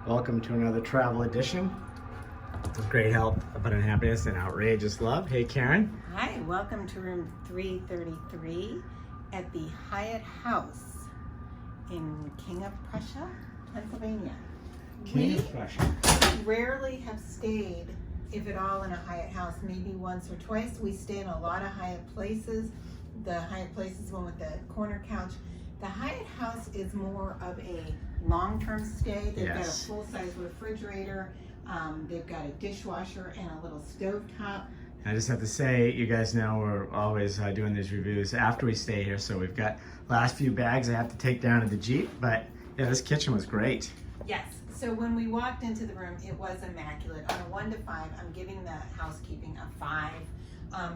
Welcome to another travel edition with great health, abundant happiness, and outrageous love. Hey, Karen. Hi, welcome to room 333 at the Hyatt House in King of Prussia, Pennsylvania. King of Prussia. We rarely have stayed, if at all, in a Hyatt house, maybe once or twice. We stay in a lot of Hyatt places. The Hyatt Place is one with the corner couch. The Hyatt House is more of a long-term stay. They've got a full-size refrigerator. They've got a dishwasher and a little stovetop. I just have to say, you guys know we're always doing these reviews after we stay here, so we've got last few bags I have to take down to the Jeep, but yeah, this kitchen was great. Yes, so when we walked into the room, it was immaculate. On a 1 to 5, I'm giving the housekeeping a 5.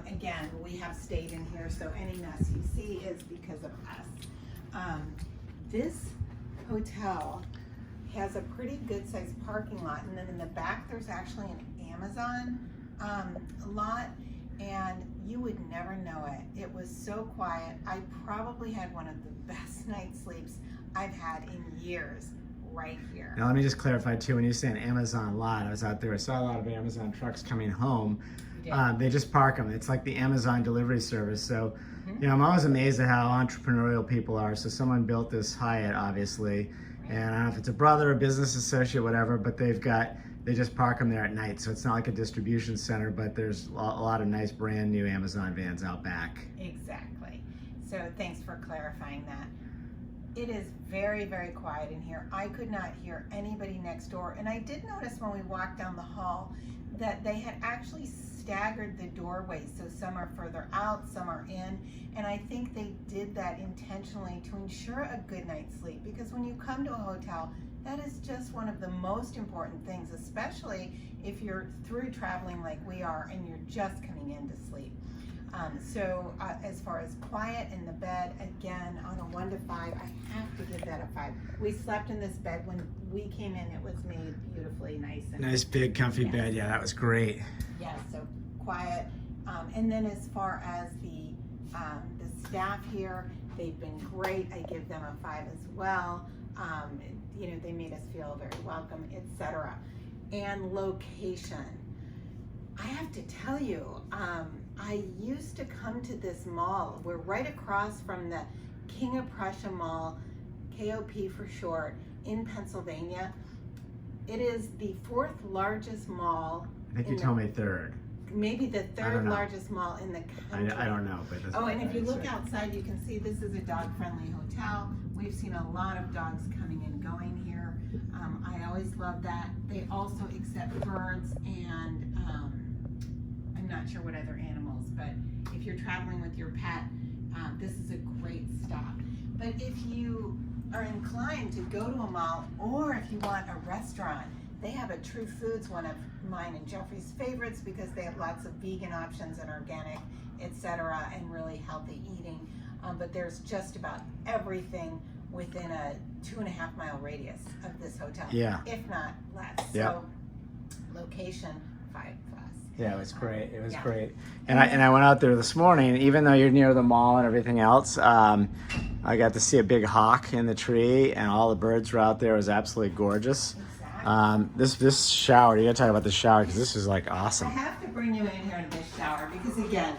Again, we have stayed in here, so any mess you see is because of us. This hotel has a pretty good sized parking lot, and then in the back there's actually an Amazon lot, and you would never know it. It was so quiet. I probably had one of the best night's sleeps I've had in years right here. Now let me just clarify too, when you say an Amazon lot, I was out there, I saw a lot of Amazon trucks coming home. They just park them. It's like the Amazon delivery service. So, you know, I'm always amazed at how entrepreneurial people are. So someone built this Hyatt, obviously, and I don't know if it's a brother, a business associate, whatever, but they just park them there at night. So it's not like a distribution center, but there's a lot of nice brand new Amazon vans out back. Exactly. So thanks for clarifying that. It is very, very quiet in here. I could not hear anybody next door. And I did notice when we walked down the hall that they had actually staggered the doorways. So some are further out, some are in. And I think they did that intentionally to ensure a good night's sleep. Because when you come to a hotel, that is just one of the most important things, especially if you're through traveling like we are and you're just coming in to sleep. As far as quiet in the bed, again, on a 1 to 5, I have to give that a 5. We slept in this bed when we came in. It was made beautifully nice. Nice big comfy bed. Yeah, that was great. Yeah, so quiet. And then as far as the staff here, they've been great. I give them a 5 as well. You know, they made us feel very welcome, etc. And location. I have to tell you, I used to come to this mall. We're right across from the King of Prussia Mall, KOP for short, in Pennsylvania. It is the 4th largest mall. I think you told me 3rd. Maybe the 3rd largest mall in the country. I don't know, but that's and if you look outside, you can see this is a dog-friendly hotel. We've seen a lot of dogs coming and going here. I always love that. They also accept birds and I'm not sure what other animals, but if you're traveling with your pet, this is a great stop. But if you are inclined to go to a mall, or if you want a restaurant, they have a True Foods, one of mine and Jeffrey's favorites, because they have lots of vegan options and organic, etc., and really healthy eating. But there's just about everything within a 2.5 mile radius of this hotel, if not less. So location, 5+. Yeah, it was great. It was great. And I went out there this morning, even though you're near the mall and everything else, I got to see a big hawk in the tree, and all the birds were out there. It was absolutely gorgeous. This shower, you gotta talk about the shower, because this is like awesome. I have to bring you in here in this shower, because again,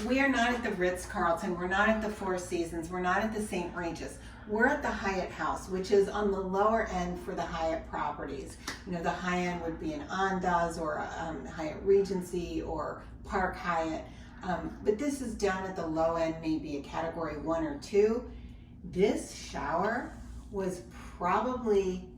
we are not at the Ritz-Carlton, we're not at the Four Seasons, we're not at the St. Regis. We're at the Hyatt House, which is on the lower end for the Hyatt properties. You know, the high end would be an Andaz or a Hyatt Regency or Park Hyatt. But this is down at the low end, maybe a category 1 or 2. This shower was probably,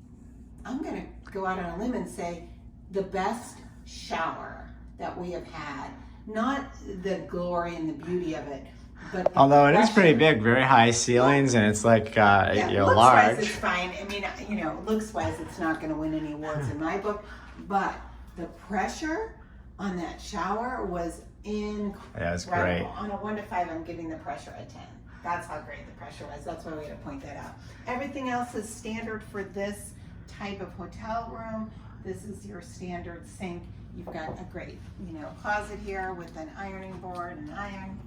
I'm gonna go out on a limb and say, the best shower that we have had. Not the glory and the beauty of it, but although it is pretty big, very high ceilings, and it's like large. Looks-wise, it's fine. I mean, you know, looks-wise, it's not going to win any awards in my book, but the pressure on that shower was incredible. Yeah, it's great. On a 1 to 5, I'm giving the pressure a 10. That's how great the pressure was. That's why we had to point that out. Everything else is standard for this type of hotel room. This is your standard sink. You've got a great, you know, closet here with an ironing board and iron.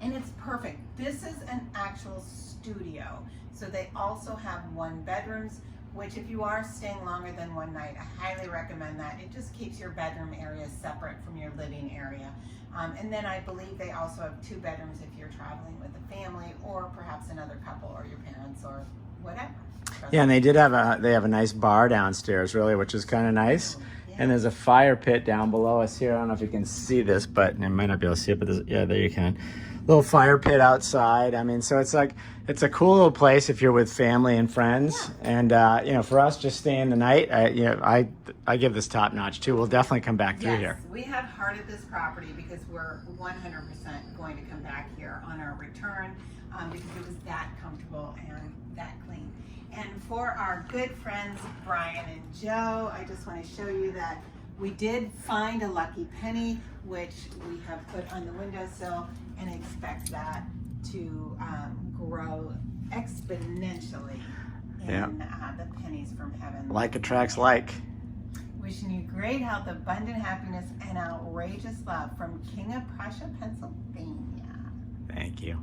And it's perfect. This is an actual studio. So they also have 1 bedrooms which if you are staying longer than one night, I highly recommend that. It just keeps your bedroom area separate from your living area. And then I believe they also have 2 bedrooms if you're traveling with a family or perhaps another couple or your parents or whatever. Yeah, and they have a nice bar downstairs, really, which is kind of nice. Yeah. And there's a fire pit down below us here. I don't know if you can see this, but you might not be able to see it, but yeah, there you can. Little fire pit outside. I mean, so it's a cool little place if you're with family and friends. Yeah. And you know, for us just staying the night, I give this top notch too. We'll definitely come back through here. We have hearted this property because we're 100% going to come back here on our return because it was that comfortable and that clean. And for our good friends Brian and Joe, I just want to show you that we did find a lucky penny, which we have put on the windowsill, and expect that to grow exponentially in the pennies from heaven. Like attracts like. Wishing you great health, abundant happiness, and outrageous love from King of Prussia, Pennsylvania. Thank you.